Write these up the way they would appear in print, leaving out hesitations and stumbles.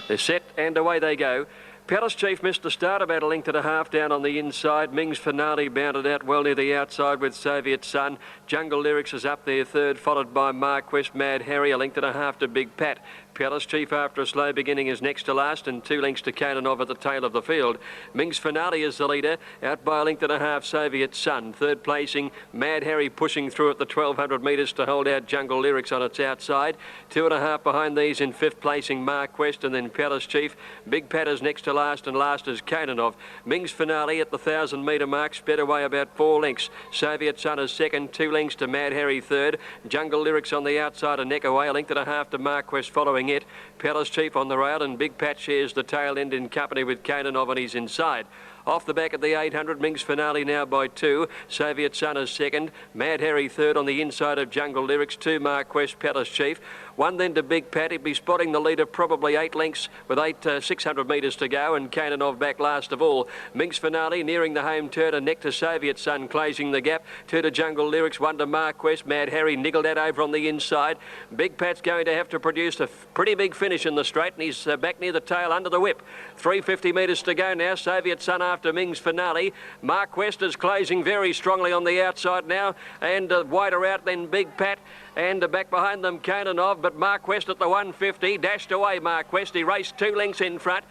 They're set and away they go. Palace Chief missed the start, about a length and a half down on the inside. Ming's Finale bounded out well near the outside with Soviet Sun. Jungle Lyrics is up there third, followed by Marquest, Mad Harry, a length and a half to Big Pat. Palace Chief, after a slow beginning, is next to last, and 2 lengths to Kananov at the tail of the field. Ming's Finale is the leader, out by a length and a half, Soviet Sun. Third placing, Mad Harry pushing through at the 1,200 metres to hold out Jungle Lyrics on its outside. 2.5 behind these in 5th placing, Marquest, and then Palace Chief. Big Pat is next to last, and last is Kananov. Ming's Finale at the 1,000 metre mark, sped away about 4 lengths. Soviet Sun is second, 2 lengths to Mad Harry third. Jungle Lyrics on the outside, a neck away, a length and a half to Marquest following it. Palace Chief on the rail, and Big Pat shares the tail end in company with Kananov on his inside. Off the back of the 800, Ming's Finale now by 2. Soviet Sun is second. Mad Harry third on the inside of Jungle Lyrics. 2 Marquest, Palace Chief. 1 then to Big Pat. He'd be spotting the leader probably 8 lengths with 600 metres to go, and Kananov back last of all. Ming's Finale nearing the home turn, a neck to Soviet Sun, closing the gap. 2 to Jungle Lyrics, 1 to Marquest. Mad Harry niggled that over on the inside. Big Pat's going to have to produce a pretty big finish in the straight, and he's back near the tail under the whip. 350 metres to go now. Soviet Sun after Ming's Finale. Marquest is closing very strongly on the outside now, and wider out than Big Pat. And back behind them, Kananov, but Marquest at the 150, dashed away Marquest. He raced 2 lengths in front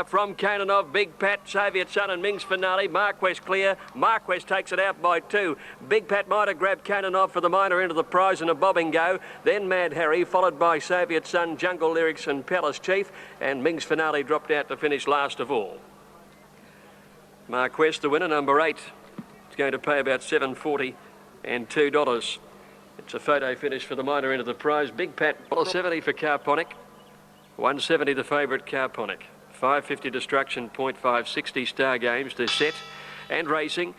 from Kananov, Big Pat, Soviet Sun and Ming's Finale. Marquest clear. Marquest takes it out by 2. Big Pat might have grabbed Kananov for the minor end of the prize in a bobbing go. Then Mad Harry, followed by Soviet Sun, Jungle Lyrics and Palace Chief. And Ming's Finale dropped out to finish last of all. Marquest, the winner, number 8. It's going to pay about $7.40 and $2. It's a photo finish for the minor end of the prize. Big Pat, $1.70 for Carponic. $1.70 the favourite Carponic. $5.50 Destruction, .560 Star Games. They're set and racing.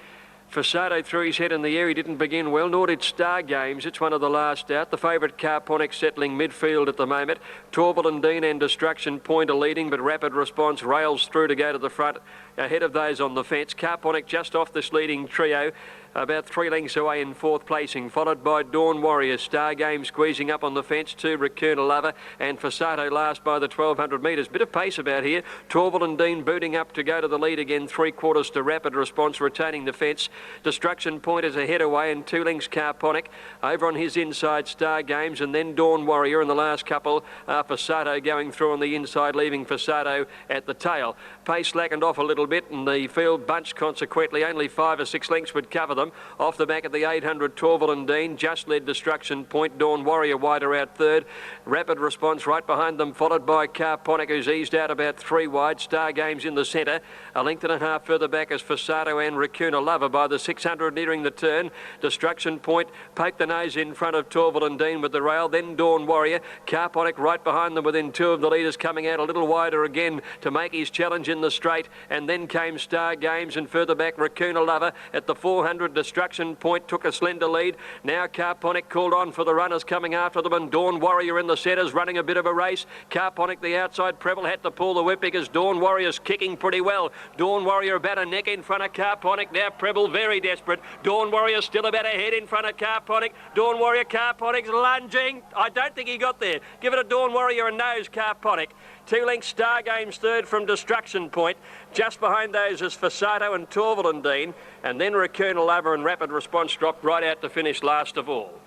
Fasado threw his head in the air. He didn't begin well, nor did Star Games. It's one of the last out. The favourite Carponic settling midfield at the moment. Torval and Dean and Destruction Point are leading, but Rapid Response rails through to go to the front ahead of those on the fence. Carponic just off this leading trio, about 3 lengths away in 4th placing, followed by Dawn Warrior. Star Game squeezing up on the fence, 2 Raccoon Lover, and Fasado last by the 1,200 metres. Bit of pace about here. Torval and Dean booting up to go to the lead again, 3/4 to Rapid Response, retaining the fence. Destruction Point is ahead away, and 2 lengths Carponic. Over on his inside, Star Games, and then Dawn Warrior, and the last couple are Fasado going through on the inside, leaving Fasado at the tail. Pace slackened off a little bit, and the field bunched consequently. Only 5 or 6 lengths would cover them. Off the back of the 800, Torval and Dean just led Destruction Point. Dawn Warrior wider out third. Rapid Response right behind them, followed by Carponic, who's eased out about 3 wide. Star Games in the centre. A length and a half further back is Fasado and Raccoon Lover by the 600 nearing the turn. Destruction Point poked the nose in front of Torval and Dean with the rail. Then Dawn Warrior. Carponic right behind them within 2 of the leaders, coming out a little wider again to make his challenge in the straight. And then came Star Games, and further back Raccoon Lover at the 400. Destruction Point took a slender lead. Now Carponic called on for the runners coming after them, and Dawn Warrior in the centres running a bit of a race. Carponic the outside. Preble had to pull the whip because Dawn Warrior's kicking pretty well. Dawn Warrior about a neck in front of Carponic. Now Preble very desperate. Dawn Warrior still about a head in front of Carponic. Dawn Warrior, Carponic's lunging. I don't think he got there. Give it a Dawn Warrior and nose Carponic. 2 lengths Star Games third from Destruction Point. Just behind those is Fasado and Torval and Dean, and then Raccoon Lover and Rapid Response dropped right out to finish last of all.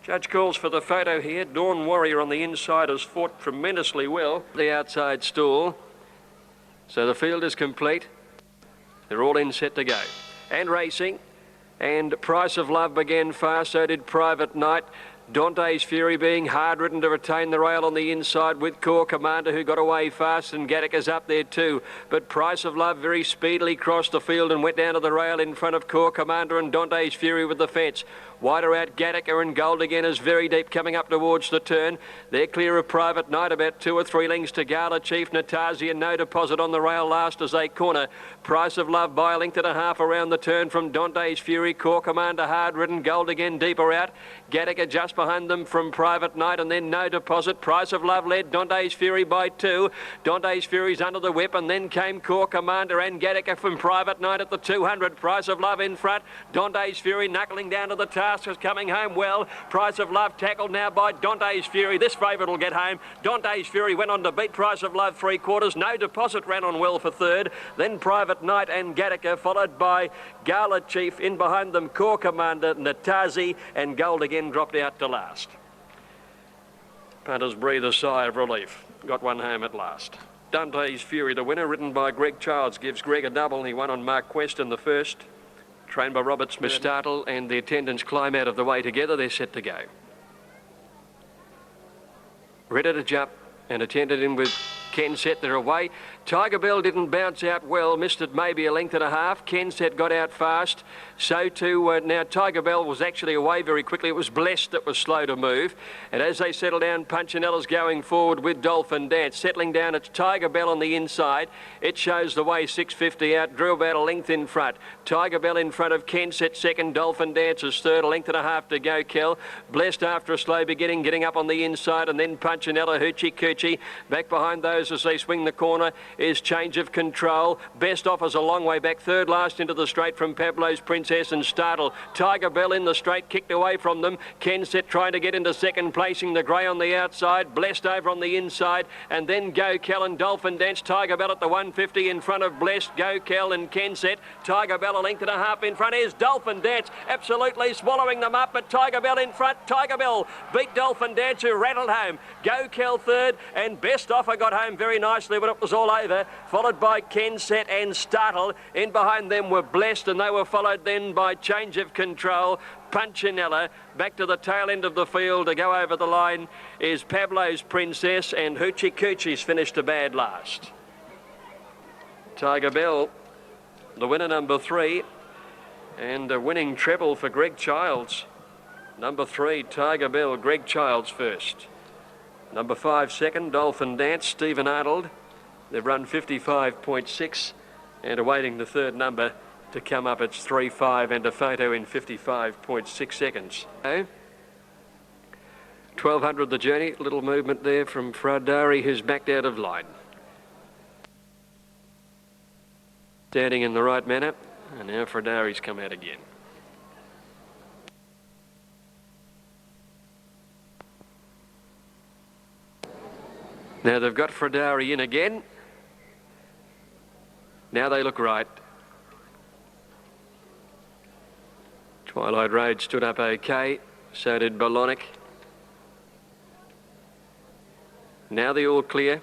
Judge calls for the photo here. Dawn Warrior on the inside has fought tremendously well. The outside stall. So the field is complete. They're all in, set to go. And racing. And Price of Love began fast, so did Private Night. Dante's Fury being hard-ridden to retain the rail on the inside with Corps Commander, who got away fast, and Gattaca's up there too. But Price of Love very speedily crossed the field and went down to the rail in front of Corps Commander and Dante's Fury with the fence. Wider out, Gattaca and Gold again is very deep coming up towards the turn. They're clear of Private Night, about 2 or 3 lengths to Gala Chief. Natasia, No Deposit on the rail last as they corner. Price of Love by a length and a half around the turn from Dante's Fury. Corps Commander hard-ridden, Gold again deeper out. Gattaca just behind them from Private Night, and then No Deposit. Price of Love led Dante's Fury by 2. Dante's Fury's under the whip, and then came Corps Commander and Gattaca from Private Night at the 200. Price of Love in front. Dante's Fury knuckling down to the tail. last is coming home well. Price of Love tackled now by Dante's Fury. This favourite will get home. Dante's Fury went on to beat Price of Love 3/4. No Deposit ran on well for third. Then Private Knight and Gattaca, followed by Gala Chief. In behind them, Corps Commander, Natazi, and Gold again dropped out to last. Punters breathe a sigh of relief. Got one home at last. Dante's Fury, the winner, ridden by Greg Childs, gives Greg a double. He won on Mark Quest in the first. Trained by Robert Smith. Startle and the attendants climb out of the way together. They're set to go. Ready to jump and attended in with Ken Set. They're away. Tiger Bell didn't bounce out well, missed it maybe a length and a half. Ken Set got out fast. So too now Tiger Bell was actually away very quickly. It was Blessed that was slow to move. And as they settle down, Punchanella's going forward with Dolphin Dance. Settling down, it's Tiger Bell on the inside. It shows the way, 650 out, drew about a length in front. Tiger Bell in front of Ken Set second, Dolphin Dance is third, a length and a half to go, Kel. Blessed after a slow beginning, getting up on the inside, and then Punchinella, Hoochie Coochie. Back behind those as they swing the corner is Change of Control. Best Offers a long way back, third last into the straight from Pablo's Princess and Startle. Tiger Bell in the straight, kicked away from them. Ken Set trying to get into second, placing the grey on the outside. Blessed over on the inside, and then Go Kel and Dolphin Dance. Tiger Bell at the 150 in front of Blessed, Go Kel and Ken Set. Tiger Bell a length and a half in front is Dolphin Dance, absolutely swallowing them up, but Tiger Bell in front. Tiger Bell beat Dolphin Dance, who rattled home. Go Kel third, and Best Offer got home very nicely when it was all over, followed by Ken Set and Startle. In behind them were Blessed, and they were followed then by Change of Control. Punchinella. Back to the tail end of the field to go over the line is Pablo's Princess, and Hoochie Coochie's finished a bad last. Tiger Bell, the winner, number 3, and a winning treble for Greg Childs. Number 3, Tiger Bell, Greg Childs first. Number 5, second, Dolphin Dance, Stephen Arnold. They've run 55.6 and awaiting the third number to come up. It's 3-5 and a photo in 55.6 seconds. 1200 the journey, little movement there from Fradari, who's backed out of line. Standing in the right manner, and now Fradari's come out again. Now they've got Fradari in again. Now they look right. Twilight Road stood up okay, so did Balonic. Now the all clear.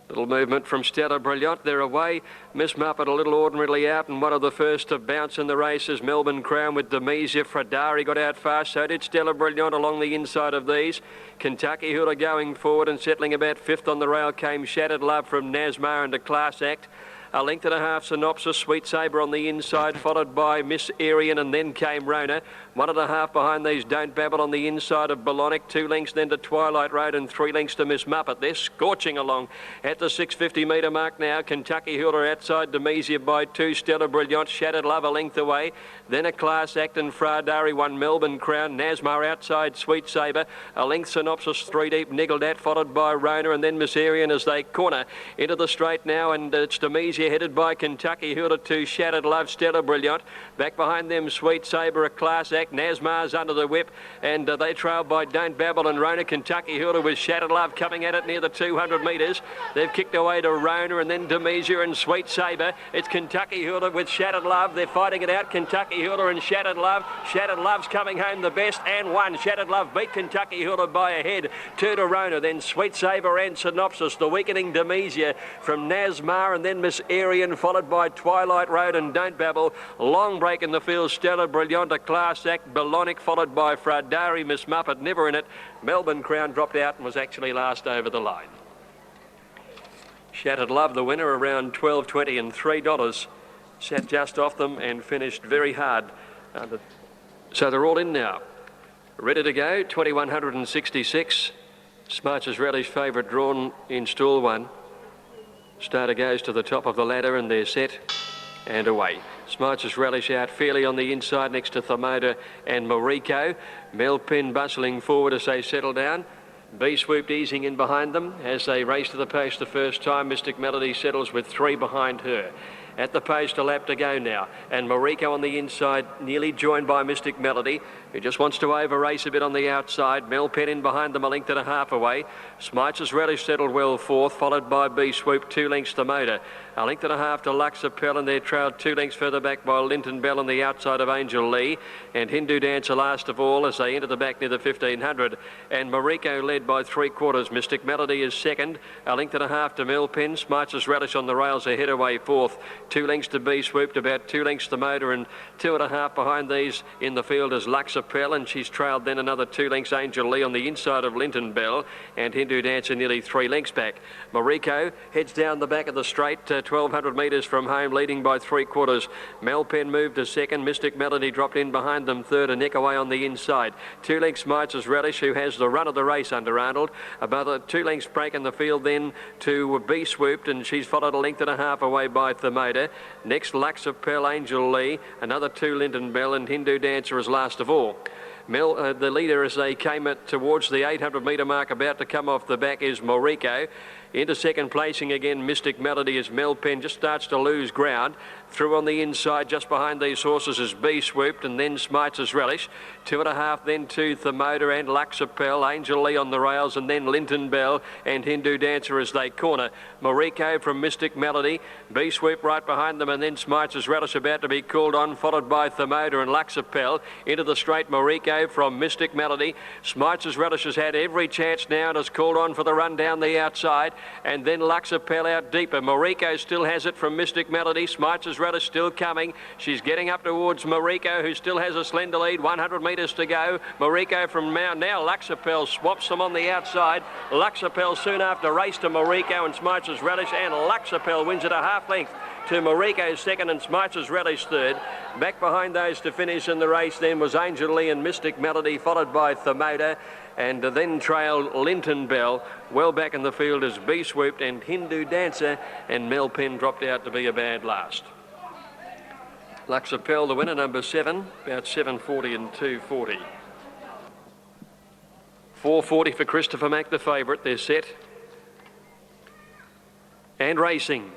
Little movement from Stella Brilliant. They're away. Miss Muppet a little ordinarily out, and one of the first to bounce in the race is Melbourne Crown with Demesia. Fradari got out fast, so did Stella Brilliant along the inside of these. Kentucky Hula going forward and settling about 5th on the rail came Shattered Love from Nasmar and a Class Act. A length and a half Synopsis, Sweet Sabre on the inside, followed by Miss Arian, and then came Rona. 1.5 behind these Don't Babble on the inside of Balonic. 2 lengths then to Twilight Road and 3 lengths to Miss Muppet. They're scorching along at the 650 metre mark now. Kentucky Hula outside Demesia by 2. Stella Brilliant, Shattered Love a length away. Then a Class Act and Fradari, 1 Melbourne Crown. Nasmar outside Sweet Sabre. A length Synopsis, 3 deep, niggled at, followed by Rona, and then Miss Arian as they corner into the straight now, and it's Demesia headed by Kentucky Hula to Shattered Love, Stella Brilliant. Back behind them, Sweet Sabre, a Class Act. Nasmar's under the whip, and they trailed by Don't Babble and Rona. Kentucky Hula with Shattered Love coming at it near the 200 metres. They've kicked away to Rona, and then Demesia and Sweet Sabre. It's Kentucky Hula with Shattered Love. They're fighting it out, Kentucky Hula and Shattered Love. Shattered Love's coming home the best, and 1. Shattered Love beat Kentucky Hula by a head. 2 to Rona, then Sweet Sabre and Synopsis. The weakening Demesia from Nasmar, and then Miss Arian, followed by Twilight Road and Don't Babble. Long break in the field, Stella Brilliant, a Class Act. Balonic, followed by Fradari. Miss Muppet never in it. Melbourne Crown dropped out and was actually last over the line. Shattered Love, the winner, around $12.20 and $3. Sat just off them and finished very hard. So they're all in now. Ready to go, 2166. Smarch's Rally's favourite drawn in stall 1. Starter goes to the top of the ladder and they're set and away. Smarch's Relish out fairly on the inside next to Thermoda and Moriko. Melpin bustling forward as they settle down. B Swooped easing in behind them as they race to the post the first time. Mystic Melody settles with 3 behind her. At the post, a lap to go now. And Mariko on the inside, nearly joined by Mystic Melody, who just wants to over-race a bit on the outside. Mel Penn in behind them, a length and a half away. Smites' Relish settled well fourth, followed by B Swoop, 2 lengths to Motor. A length and a half to Lux Appel, and they're trailed 2 lengths further back by Linton Bell on the outside of Angel Lee. And Hindu Dancer last of all as they enter the back near the 1500. And Mariko led by 3/4. Mystic Melody is second. A length and a half to Mel Penn. Smites' Relish on the rails ahead away fourth. 2 lengths to B Swooped, about 2 lengths to Motor, and 2.5 behind these in the field is Lux Appel, and she's trailed then another 2 lengths Angel Lee on the inside of Linton Bell, and Hindu Dancer nearly 3 lengths back. Mariko heads down the back of the straight, 1,200 metres from home, leading by 3/4. Mel Penn moved to second. Mystic Melody dropped in behind them third, a neck away on the inside. 2 lengths Smites' Relish, who has the run of the race under Arnold. About a 2 lengths break in the field then to B Swooped, and she's followed a length and a half away by Thermoda. Next, Lux Appel, Angel Lee, another 2 Linton Bell, and Hindu Dancer is last of all. The leader as they came towards the 800 metre mark, about to come off the back, is Mariko. Into second placing again, Mystic Melody, as Mel Penn just starts to lose ground. Through on the inside, just behind these horses, is B Swooped, and then Smites' Relish. 2.5 then to Thermoda and Lux Appel, Angel Lee on the rails, and then Linton Bell and Hindu Dancer as they corner. Mariko from Mystic Melody, B Swoop right behind them, and then Smites' Relish about to be called on, followed by Thermoda and Lux Appel. Into the straight, Mariko from Mystic Melody. Smites' Relish has had every chance now and has called on for the run down the outside, and then Lux Appel out deeper. Mariko still has it from Mystic Melody. Smites' Relish still coming. She's getting up towards Mariko, who still has a slender lead. 100 metres to go. Mariko from now Lux Appel swaps them on the outside. Lux Appel soon after race to Mariko and Smites' Relish, and Lux Appel wins at a half length to Mariko's second and Smites' Relish third. Back behind those to finish in the race then was Angel Lee and Mystic Melody, followed by Thermoda, and then trailed Linton Bell. Well back in the field is B Swooped and Hindu Dancer, and Mel Penn dropped out to be a bad last. Lux Appel, the winner, number 7, about 740 and 240. 440 for Christopher Mack, the favourite. They're set and racing.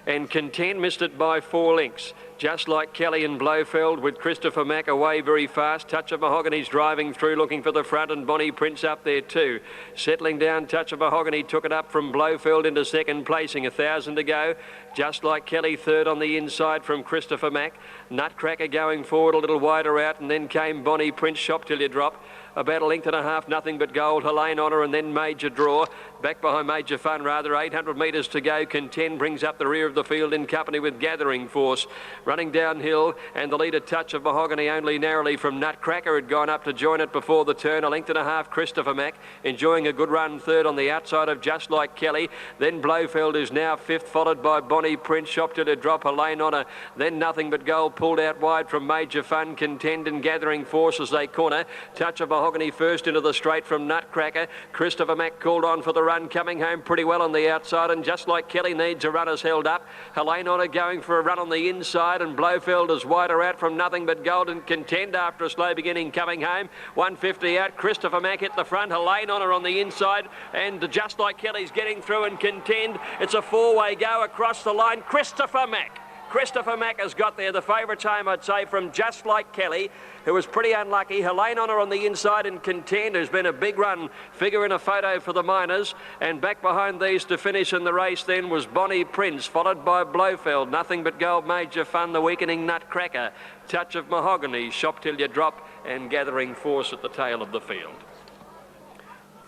And Content missed it by 4 lengths. Just like Kelly and Blofeld, with Christopher Mack away very fast. Touch of Mahogany's driving through, looking for the front, and Bonnie Prince up there too. Settling down, Touch of Mahogany took it up from Blofeld into second placing, 1,000 to go. Just like Kelly third on the inside from Christopher Mack. Nutcracker going forward a little wider out, and then came Bonnie Prince, Shop Till You Drop. About a length and a half, Nothing But Gold, Helene Honour, and then Major Draw. Back behind Major Fun, rather, 800 metres to go. Content brings up the rear of the field in company with Gathering Force. Running downhill, and the leader, Touch of Mahogany, only narrowly from Nutcracker, had gone up to join it before the turn. A length and a half, Christopher Mack, enjoying a good run third on the outside of Just Like Kelly. Then Blofeld is now fifth, followed by Bonnie Prince, Shop Till You Drop, Helene Honour. Then Nothing But Gold pulled out wide from Major Fun, Contend and Gathering Force as they corner. Touch of Mahogany first into the straight from Nutcracker. Christopher Mack called on for the run, coming home pretty well on the outside, and Just Like Kelly needs a runners held up. Helene Honour going for a run on the inside, and Blofeld is wider out from Nothing But Gold and Contend after a slow beginning coming home. 150 out. Christopher Mack hit the front. Helene Honour on the inside, and Just Like Kelly's getting through and Contend. It's a 4-way go across the line. Christopher Mack has got there. The favourites home, I'd say, from Just Like Kelly, who was pretty unlucky. Helene Honour on the inside and Contend, who's been a big run figure in a photo for the Miners. And back behind these to finish in the race then was Bonnie Prince, followed by Blofeld, Nothing But Gold, Major Fun, the weakening Nutcracker, Touch of Mahogany, Shop Till You Drop, and Gathering Force at the tail of the field.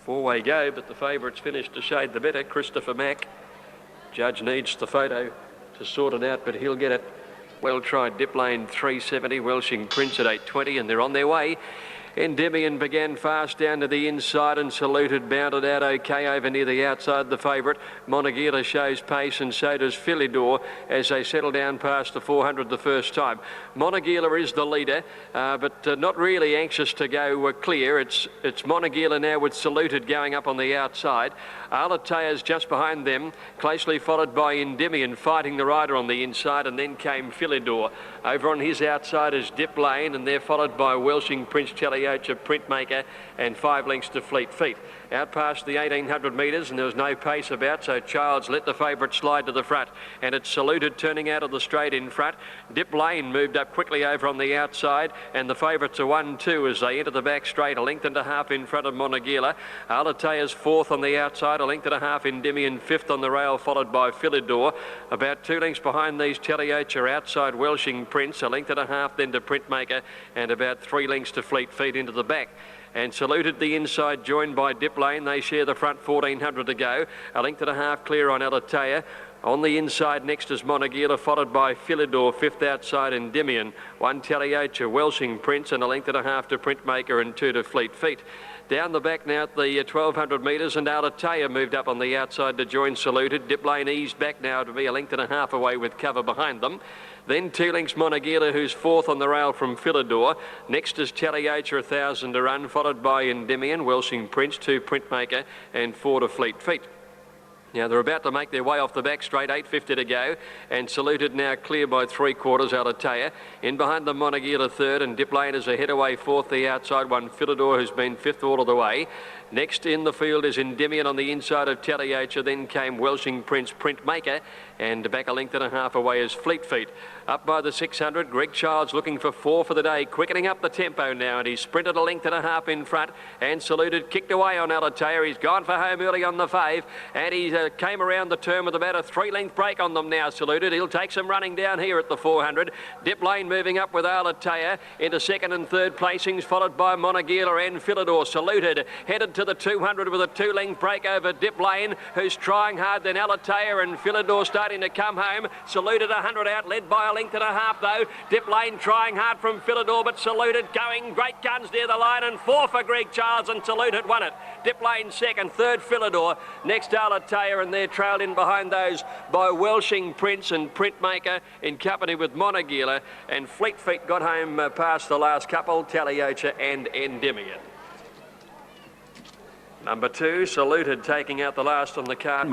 4-way go, but the favourites finished to shade the better. Christopher Mack. Judge needs the photo to sort it out, but he'll get it. Well tried, Dip Lane 370, Welshing Prince at 820, and they're on their way. Endymion began fast down to the inside and Saluted bounded out okay over near the outside, the favourite. Monagila shows pace, and so does Philidor as they settle down past the 400 the first time. Monagila is the leader, but not really anxious to go clear. It's Monagila now with Saluted going up on the outside. Alatea's just behind them, closely followed by Endymion fighting the rider on the inside, and then came Philidor. Over on his outside is Dip Lane, and they're followed by Welshing Prince, Telly Tallyocha, Printmaker, and 5 lengths to Fleet Feet. Out past the 1800 metres, and there was no pace about, so Childs let the favourite slide to the front, and it's Saluted turning out of the straight in front. Dip Lane moved up quickly over on the outside, and the favourites are 1-2 as they enter the back straight, a length and a half in front of Monagila. Alatea's fourth on the outside, a length and a half Endymion, fifth on the rail, followed by Philidor. About 2 lengths behind these, Tallyocha outside Welshing Prince, a length and a half then to Printmaker, and about 3 lengths to Fleet Feet into the back. And Saluted the inside, joined by Dip Lane. They share the front, 1400 to go. A length and a half clear on Alatea. On the inside next is Monagila, followed by Philidor, fifth outside Endymion. 1 Tallyocha, Welshing Prince, and a length and a half to Printmaker and 2 to Fleet Feet. Down the back now at the 1200 metres, and Alatea moved up on the outside to join Saluted. Dip Lane eased back now to be a length and a half away with cover behind them. Then 2 lengths Monagila, who's fourth on the rail from Philidor. Next is Tallyocha, 1,000 to run, followed by Endymion, Welshing Prince, 2 Printmaker, and 4 to Fleet Feet. Now they're about to make their way off the back straight, 850 to go, and Saluted now clear by 3/4 Alatea. In behind them, Monagila third, and Dip Lane is ahead away fourth, the outside one, Philidor, who's been fifth all of the way. Next in the field is Endymion on the inside of Tallyocha, then came Welshing Prince, Printmaker, and back a length and a half away is Fleet Feet. Up by the 600, Greg Childs looking for 4 for the day, quickening up the tempo now, and he's sprinted a length and a half in front, and Saluted kicked away on Alatea. He's gone for home early on the fave, and he came around the turn with about a 3-length break on them now, Saluted. He'll take some running down here at the 400. Dip Lane moving up with Alatea into second and third placings, followed by Monagila and Philidor. Saluted headed to the 200 with a 2-length break over Dip Lane, who's trying hard, then Alatea and Philidor starting to come home. Saluted 100 out, led by a length and a half though. Dip Lane trying hard from Philidor, but Saluted going great guns near the line, and 4 for Greg Childs, and Saluted won it. Dip Lane second, third Philidor, next Alatea, and they're trailed in behind those by Welshing Prince and Printmaker in company with Monagila, and Fleet Feet got home past the last couple, Tallyocha and Endymion. Number 2, Saluted taking out the last on the card.